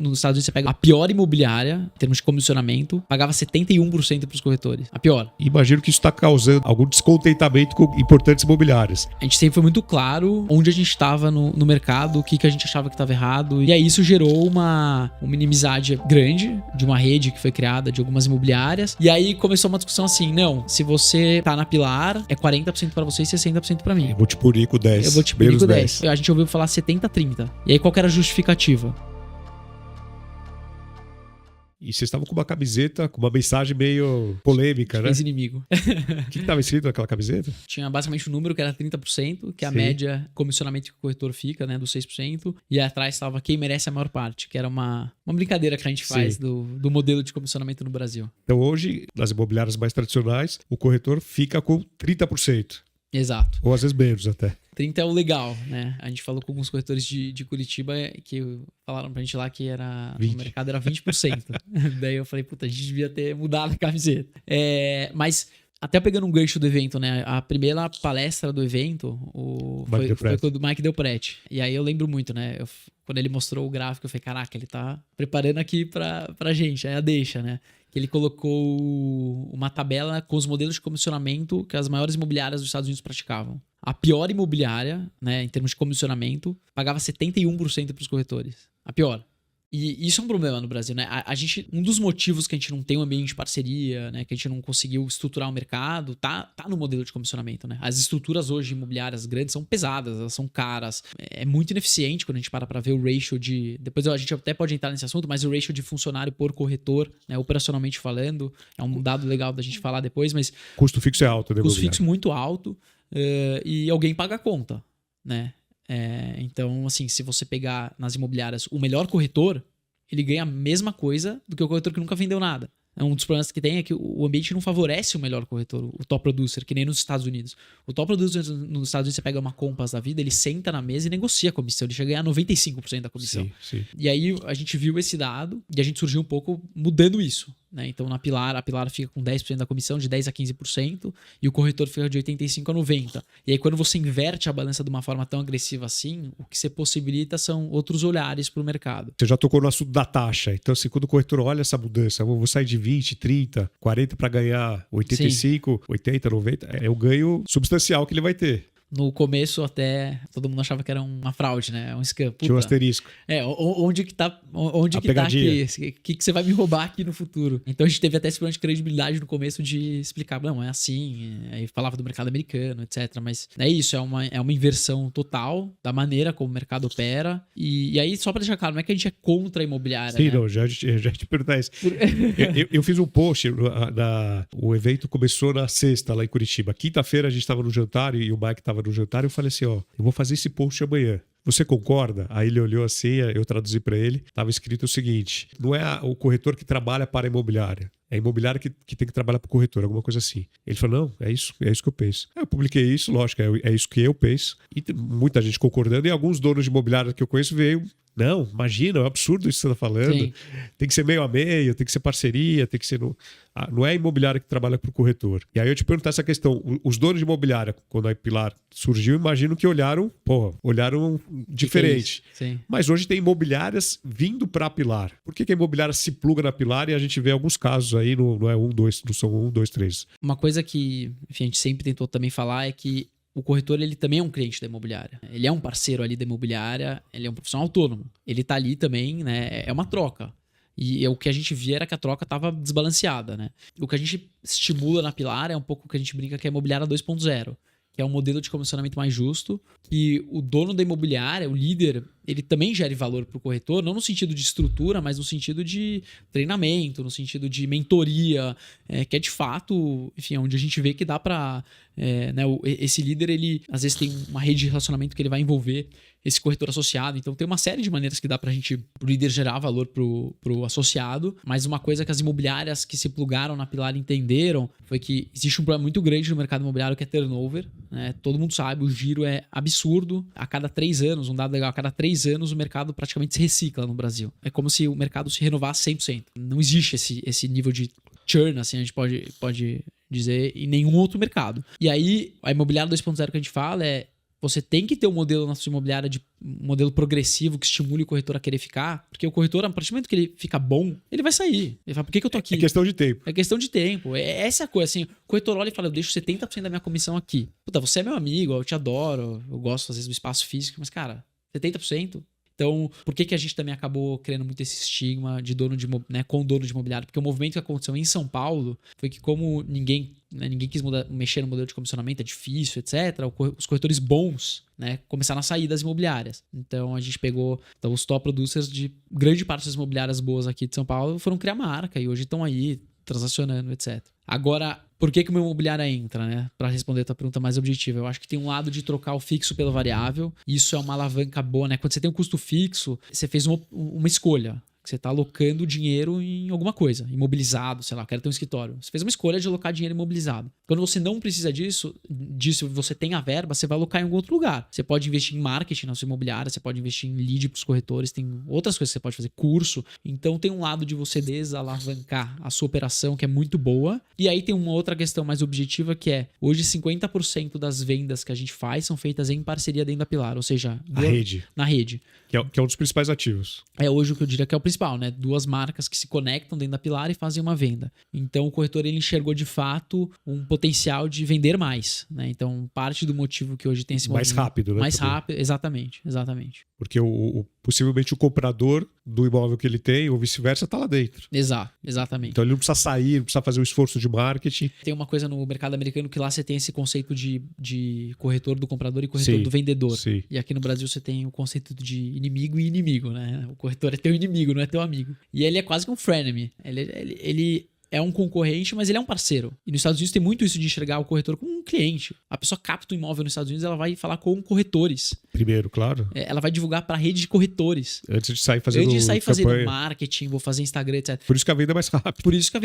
nos Estados Unidos você pega a pior imobiliária, em termos de comissionamento, pagava 71% para os corretores. A pior. Imagino que isso está causando algum descontentamento com importantes imobiliárias. A gente sempre foi muito claro onde a gente estava no mercado, o que a gente achava que estava errado. E aí isso gerou uma inimizade grande de uma rede que foi criada de algumas imobiliárias. E aí começou uma discussão assim, não, se você tá na Pilar, é 40% para você e 60% para mim. Eu vou te punir com 10. Eu vou te punir com 10. A gente ouviu falar 70-30. E aí qual que era a justificativa? E vocês estavam com uma camiseta com uma mensagem meio polêmica, né? Ex-inimigo. O que estava escrito naquela camiseta? Tinha basicamente um número que era 30%, que é a Sim. média comissionamento que o corretor fica, né, dos 6%. E atrás estava quem merece a maior parte, que era uma brincadeira que a gente faz do modelo de comissionamento no Brasil. Então hoje, nas imobiliárias mais tradicionais, o corretor fica com 30%. Exato. Ou às vezes menos até. 30 é o legal, né? A gente falou com alguns corretores de Curitiba que falaram pra gente lá que o mercado era 20%. Daí eu falei, puta, a gente devia ter mudado a camiseta. Mas até pegando um gancho do evento, né? A primeira palestra do evento foi do Mike Del Prete. E aí eu lembro muito, né? Quando ele mostrou o gráfico, eu falei, caraca, ele tá preparando aqui pra gente. Aí a deixa, né? Que ele colocou uma tabela com os modelos de comissionamento que as maiores imobiliárias dos Estados Unidos praticavam. A pior imobiliária, né, em termos de comissionamento, pagava 71% para os corretores. A pior. E isso é um problema no Brasil, né? Um dos motivos que a gente não tem um ambiente de parceria, né? Que a gente não conseguiu estruturar o mercado, tá no modelo de comissionamento, né? As estruturas hoje imobiliárias grandes são pesadas, elas são caras. É muito ineficiente quando a gente para ver o ratio de... Depois a gente até pode entrar nesse assunto, mas o ratio de funcionário por corretor, né? Operacionalmente falando, é um dado legal da gente falar depois, mas... Custo fixo é alto, né? Custo fixo muito alto e alguém paga a conta, né? Então, assim, se você pegar nas imobiliárias o melhor corretor, ele ganha a mesma coisa do que o corretor que nunca vendeu nada. Um dos problemas que tem é que o ambiente não favorece o melhor corretor, o top producer, que nem nos Estados Unidos. O top producer nos Estados Unidos, você pega uma Compass da vida, ele senta na mesa e negocia a comissão. Ele chega a ganhar 95% da comissão. Sim. E aí a gente viu esse dado e a gente surgiu um pouco mudando isso, né? Então na Pilar, a Pilar fica com 10% da comissão, de 10% a 15%, e o corretor fica de 85% a 90%. E aí quando você inverte a balança de uma forma tão agressiva assim, o que você possibilita são outros olhares para o mercado. Você já tocou no assunto da taxa. Então, assim, quando o corretor olha essa mudança, eu vou sair de 20, 30, 40 para ganhar 85, Sim. 80, 90, é o ganho substancial que ele vai ter. No começo até todo mundo achava que era uma fraude, né? Um scam. Puta. Tinha um asterisco. Onde que tá aqui? O que você vai me roubar aqui no futuro? Então a gente teve até esse problema de credibilidade no começo de explicar, não, é assim. Aí falava do mercado americano, etc. Mas é isso, é uma inversão total da maneira como o mercado opera. E aí, só pra deixar claro, não é que a gente é contra a imobiliária, Sim, né? não, já te perguntar isso. eu fiz um post, o evento começou na sexta lá em Curitiba. Quinta-feira a gente estava no jantar e o Mike estava no jantar e eu falei assim, ó, eu vou fazer esse post amanhã. Você concorda? Aí ele olhou assim, eu traduzi para ele, estava escrito o seguinte, não é o corretor que trabalha para a imobiliária, é a imobiliária que tem que trabalhar para o corretor, alguma coisa assim. Ele falou, não, é isso que eu penso. Aí eu publiquei isso, lógico, é isso que eu penso. E tem muita gente concordando e alguns donos de imobiliária que eu conheço veio, não, imagina, é um absurdo isso que você está falando. Sim. Tem que ser meio a meio, tem que ser parceria, tem que ser... Não é a imobiliária que trabalha para o corretor. E aí eu te perguntar essa questão. Os donos de imobiliária, quando a Pilar surgiu, imagino que olharam diferente. Sim. Mas hoje tem imobiliárias vindo para a Pilar. Por que a imobiliária se pluga na Pilar e a gente vê alguns casos aí, não é não são 1, 2, 3. Uma coisa que, enfim, a gente sempre tentou também falar é que o corretor, ele também é um cliente da imobiliária. Ele é um parceiro ali da imobiliária, ele é um profissional autônomo. Ele tá ali também, né? É uma troca. E o que a gente via era que a troca estava desbalanceada, né? O que a gente estimula na Pilar é um pouco o que a gente brinca que é a imobiliária 2.0, que é um modelo de comissionamento mais justo, que o dono da imobiliária, o líder, ele também gere valor para o corretor, não no sentido de estrutura, mas no sentido de treinamento, no sentido de mentoria, que é de fato, enfim, onde a gente vê que dá para... né, esse líder, ele às vezes tem uma rede de relacionamento que ele vai envolver esse corretor associado. Então tem uma série de maneiras que dá pra gente, pro líder, gerar valor pro associado. Mas uma coisa que as imobiliárias que se plugaram na Pilar entenderam foi que existe um problema muito grande no mercado imobiliário que é turnover, né? Todo mundo sabe, o giro é absurdo. A cada 3 anos, um dado legal, a cada 3 anos o mercado praticamente se recicla no Brasil. É como se o mercado se renovasse 100%. Não existe esse nível de churn, assim, a gente pode dizer, em nenhum outro mercado. E aí, a imobiliária 2.0 que a gente fala é você tem que ter um modelo na sua imobiliária um modelo progressivo que estimule o corretor a querer ficar, porque o corretor, a partir do momento que ele fica bom, ele vai sair. Ele fala, por que eu tô aqui? É questão de tempo. É questão de tempo. Essa é a coisa, assim, o corretor olha e fala, eu deixo 70% da minha comissão aqui. Puta, você é meu amigo, eu te adoro, eu gosto às vezes do espaço físico, mas cara, 70%? Então, por que a gente também acabou criando muito esse estigma de dono de, né, com dono de imobiliário? Porque o movimento que aconteceu em São Paulo foi que como ninguém quis mexer no modelo de comissionamento, é difícil, etc., os corretores bons, né, começaram a sair das imobiliárias. Então, a gente pegou os top producers de grande parte das imobiliárias boas aqui de São Paulo, foram criar marca e hoje estão aí transacionando, etc. Agora, por que o meu imobiliária entra, né? Para responder a tua pergunta mais objetiva. Eu acho que tem um lado de trocar o fixo pelo variável. Isso é uma alavanca boa, né? Quando você tem um custo fixo, você fez uma escolha. Você está alocando dinheiro em alguma coisa, imobilizado, sei lá, quero ter um escritório. Você fez uma escolha de alocar dinheiro imobilizado. Quando você não precisa disso, você tem a verba, você vai alocar em algum outro lugar. Você pode investir em marketing na sua imobiliária, você pode investir em lead para os corretores, tem outras coisas que você pode fazer, curso. Então tem um lado de você desalavancar a sua operação que é muito boa. E aí tem uma outra questão mais objetiva que é, hoje 50% das vendas que a gente faz são feitas em parceria dentro da Pilar, ou seja, na rede. Que é um dos principais ativos. É hoje o que eu diria que é o principal, né? 2 marcas que se conectam dentro da Pilar e fazem uma venda. Então o corretor ele enxergou de fato um potencial de vender mais, né? Então parte do motivo que hoje tem esse mais rápido, né? Mais rápido, exatamente. Porque possivelmente o comprador do imóvel que ele tem, ou vice-versa, está lá dentro. Exatamente. Então ele não precisa sair, não precisa fazer um esforço de marketing. Tem uma coisa no mercado americano que lá você tem esse conceito de corretor do comprador e corretor do vendedor. Sim. E aqui no Brasil você tem o conceito de inimigo e inimigo, né? O corretor é teu inimigo, não é teu amigo. E ele é quase que um frenemy. Ele é um concorrente, mas ele é um parceiro. E nos Estados Unidos tem muito isso de enxergar o corretor como um cliente. A pessoa capta o imóvel nos Estados Unidos, ela vai falar com corretores. Primeiro, claro. Ela vai divulgar para a rede de corretores. Antes de sair fazendo marketing, vou fazer Instagram, etc. Por isso que a venda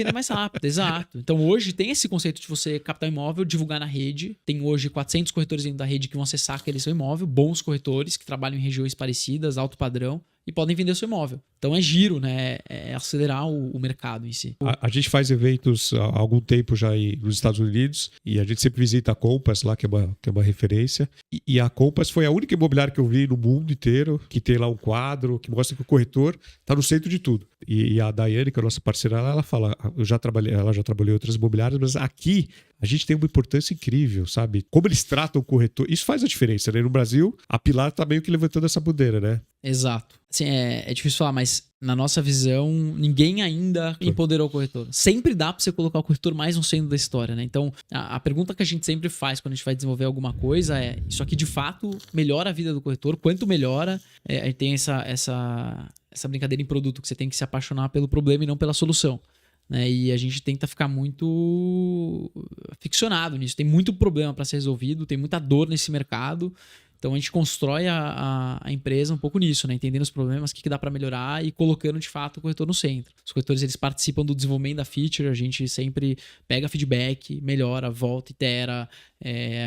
é mais rápida. Exato. Então hoje tem esse conceito de você captar o imóvel, divulgar na rede. Tem hoje 400 corretores dentro da rede que vão acessar aquele seu imóvel, bons corretores que trabalham em regiões parecidas, alto padrão, e podem vender o seu imóvel. Então é giro, né? É acelerar o mercado em si. A gente faz eventos há algum tempo já nos Estados Unidos e a gente sempre visita a Compass lá, que é uma referência. E a Compass foi a única imobiliária que eu vi no mundo inteiro que tem lá um quadro que mostra que o corretor está no centro de tudo. E a Daiane, que é a nossa parceira, ela fala, ela já trabalhou em outras imobiliárias, mas aqui a gente tem uma importância incrível, sabe? Como eles tratam o corretor, isso faz a diferença, né? No Brasil, a Pilar tá meio que levantando essa bandeira, né? Exato. Assim, é difícil falar, mas na nossa visão, ninguém ainda empoderou o corretor. Sempre dá pra você colocar o corretor mais no centro da história, né? Então, a pergunta que a gente sempre faz quando a gente vai desenvolver alguma coisa é, isso aqui de fato melhora a vida do corretor? Quanto melhora? Aí tem essa brincadeira em produto, que você tem que se apaixonar pelo problema e não pela solução. Né? E a gente tenta ficar muito ficcionado nisso. Tem muito problema para ser resolvido, tem muita dor nesse mercado. Então a gente constrói a empresa um pouco nisso, né? Entendendo os problemas, o que dá para melhorar e colocando de fato o corretor no centro. Os corretores eles participam do desenvolvimento da feature, a gente sempre pega feedback, melhora, volta, itera,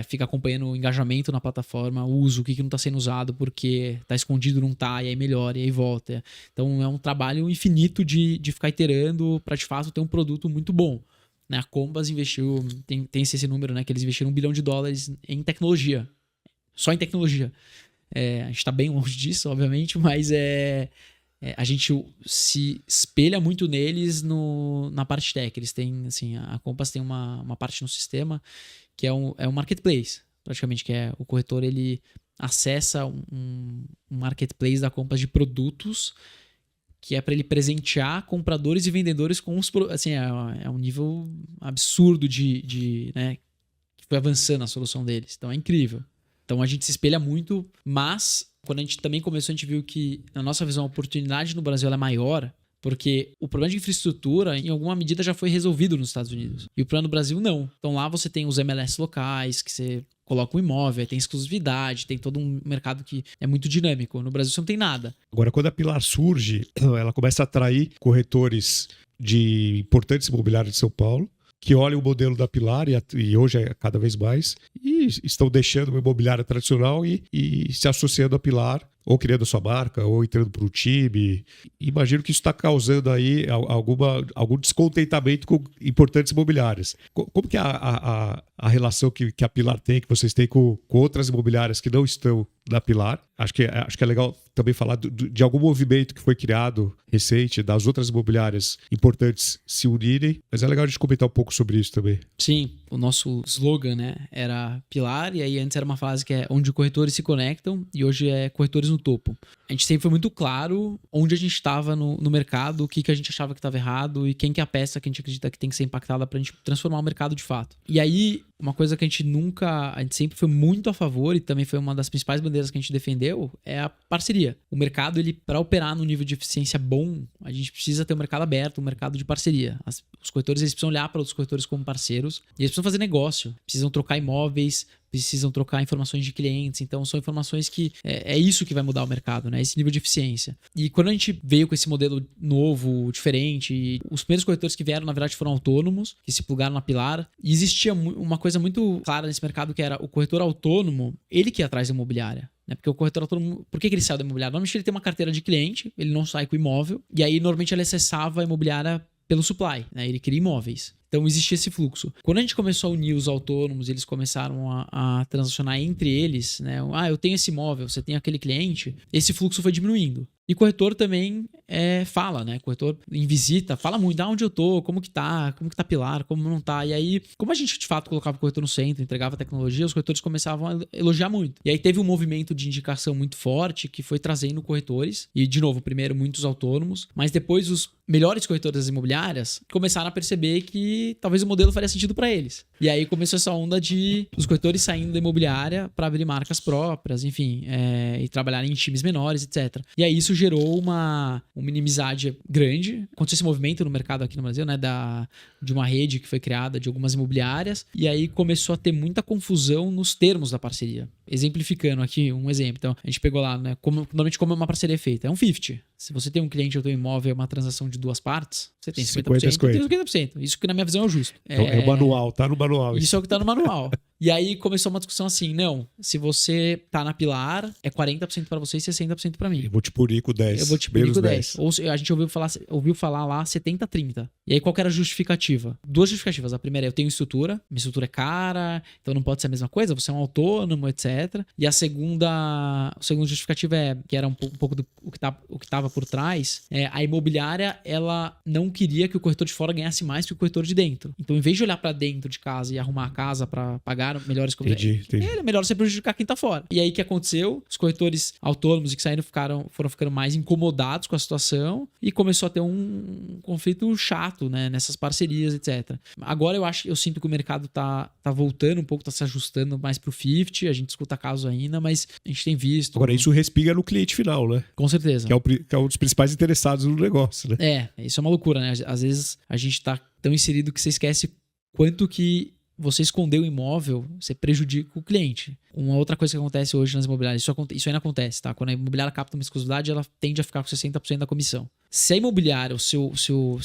fica acompanhando o engajamento na plataforma, o uso, o que não está sendo usado porque está escondido, não está, e aí melhora, e aí volta. Então é um trabalho infinito de ficar iterando para de fato ter um produto muito bom. A Compass investiu, tem esse número, né? Que eles investiram $1 bilhão em tecnologia. Só em tecnologia. A gente está bem longe disso, obviamente, mas a gente se espelha muito neles na parte tech. Eles têm, assim, a Compass tem uma parte no sistema que é um marketplace, praticamente, que é o corretor, ele acessa um marketplace da Compass de produtos que é para ele presentear compradores e vendedores com os... Assim, é um nível absurdo né, que foi avançando a solução deles. Então é incrível. Então a gente se espelha muito, mas quando a gente também começou, a gente viu que, na nossa visão, a oportunidade no Brasil ela é maior, porque o problema de infraestrutura, em alguma medida, já foi resolvido nos Estados Unidos. E o problema no Brasil, não. Então lá você tem os MLS locais, que você coloca um imóvel, tem exclusividade, tem todo um mercado que é muito dinâmico. No Brasil você não tem nada. Agora, quando a Pilar surge, ela começa a atrair corretores de importantes imobiliários de São Paulo, que olham o modelo da Pilar, e hoje é cada vez mais, e estão deixando uma imobiliária tradicional e se associando à Pilar ou criando a sua marca, ou entrando para um time. Imagino que isso está causando aí algum descontentamento com importantes imobiliárias. Como que é a relação que a Pilar tem, que vocês têm com outras imobiliárias que não estão na Pilar? Acho que é legal também falar de algum movimento que foi criado recente, das outras imobiliárias importantes se unirem, mas é legal a gente comentar um pouco sobre isso também. Sim, o nosso slogan, né, era Pilar, e aí antes era uma frase que é onde corretores se conectam, e hoje é corretores no topo. A gente sempre foi muito claro onde a gente estava no mercado, o que a gente achava que estava errado e quem que é a peça que a gente acredita que tem que ser impactada para a gente transformar o mercado de fato. E aí, uma coisa que a gente sempre foi muito a favor, e também foi uma das principais bandeiras que a gente defendeu, é a parceria. O mercado, ele para operar no nível de eficiência bom, a gente precisa ter um mercado aberto, um mercado de parceria. Os corretores, eles precisam olhar para outros corretores como parceiros, e eles precisam fazer negócio, precisam trocar imóveis, precisam trocar informações de clientes. Então, são informações que é isso que vai mudar o mercado, né? Esse nível de eficiência. E quando a gente veio com esse modelo novo, diferente, os primeiros corretores que vieram, na verdade, foram autônomos, que se plugaram na Pilar. E existia uma coisa muito clara nesse mercado, que era o corretor autônomo, ele que ia atrás da imobiliária. Porque o corretor autônomo, por que ele saiu da imobiliária? Normalmente ele tem uma carteira de cliente, ele não sai com o imóvel, e aí normalmente ele acessava a imobiliária pelo supply, né? Ele queria imóveis. Então existia esse fluxo. Quando a gente começou a unir os autônomos, eles começaram a transacionar entre eles, né? Eu tenho esse imóvel, você tem aquele cliente, esse fluxo foi diminuindo. E corretor também fala, né? Corretor em visita, fala muito, onde eu tô, como que tá Pilar, como não tá. E aí, como a gente de fato colocava o corretor no centro, entregava tecnologia, os corretores começavam a elogiar muito. E aí teve um movimento de indicação muito forte que foi trazendo corretores. E, de novo, primeiro muitos autônomos, mas depois os melhores corretores das imobiliárias começaram a perceber que talvez o modelo faria sentido para eles. E aí começou essa onda de os corretores saindo da imobiliária para abrir marcas próprias, enfim, e trabalharem em times menores, etc. E aí isso gerou uma inimizade grande. Aconteceu esse movimento no mercado aqui no Brasil, né, de uma rede que foi criada de algumas imobiliárias, e aí começou a ter muita confusão nos termos da parceria. Exemplificando aqui um exemplo. Então, a gente pegou lá, né, normalmente como uma parceria é feita. É um 50. Se você tem um cliente ou tem um imóvel, é uma transação de duas partes, você tem 50%, eu tenho 50%. Isso que na minha visão é o justo. É o manual, tá no manual. Isso é o que tá no manual. E aí começou uma discussão assim, não, se você tá na Pilar, é 40% pra você e 60% pra mim. Eu vou te punir com 10. Eu vou te punir com 10. Ou a gente ouviu falar lá 70-30. E aí qual que era a justificativa? Duas justificativas. A primeira é eu tenho estrutura, minha estrutura é cara, então não pode ser a mesma coisa, você é um autônomo, etc. E a segunda justificativa que era um pouco do o que tava por trás, a imobiliária, ela não queria que o corretor de fora ganhasse mais que o corretor de dentro. Então, em vez de olhar pra dentro de casa e arrumar a casa pra pagar melhores coisas, é melhor você prejudicar quem tá fora. E aí o que aconteceu? Os corretores autônomos que saíram foram ficando mais incomodados com a situação e começou a ter um conflito chato, né, nessas parcerias, etc. Agora eu sinto que o mercado tá voltando um pouco, tá se ajustando mais pro 50, a gente escuta casos ainda, mas a gente tem visto. Agora, isso respinga no cliente final, né? Com certeza. Que é um dos principais interessados no negócio, né? Isso é uma loucura, né? Às vezes a gente tá tão inserido que você esquece quanto que você esconder o imóvel, você prejudica o cliente. Uma outra coisa que acontece hoje nas imobiliárias, isso ainda acontece, tá? Quando a imobiliária capta uma exclusividade, ela tende a ficar com 60% da comissão. Se a imobiliária, se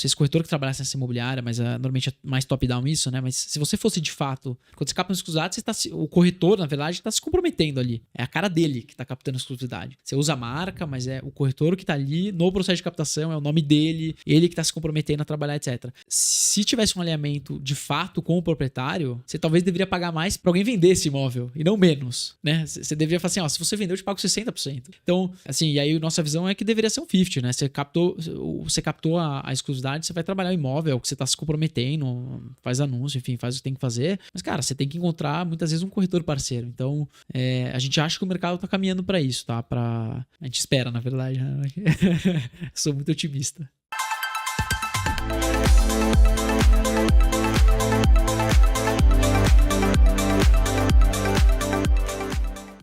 esse corretor que trabalhasse nessa imobiliária, mas normalmente é mais top-down isso, né? Mas se você fosse de fato, quando você capta uma exclusividade, o corretor, na verdade, está se comprometendo ali. É a cara dele que está captando a exclusividade. Você usa a marca, mas é o corretor que está ali no processo de captação, é o nome dele, ele que está se comprometendo a trabalhar, etc. Se tivesse um alinhamento de fato com o proprietário, você talvez deveria pagar mais para alguém vender esse imóvel e não menos, né? Você deveria falar assim, se você vendeu, eu te pago 60%. Então, assim, e aí nossa visão é que deveria ser um 50, né? Você captou a exclusividade, você vai trabalhar o imóvel, que você está se comprometendo, faz anúncio, enfim, faz o que tem que fazer. Mas, cara, você tem que encontrar muitas vezes um corretor parceiro. Então, a gente acha que o mercado está caminhando para isso, tá? A gente espera, na verdade. Né? Sou muito otimista.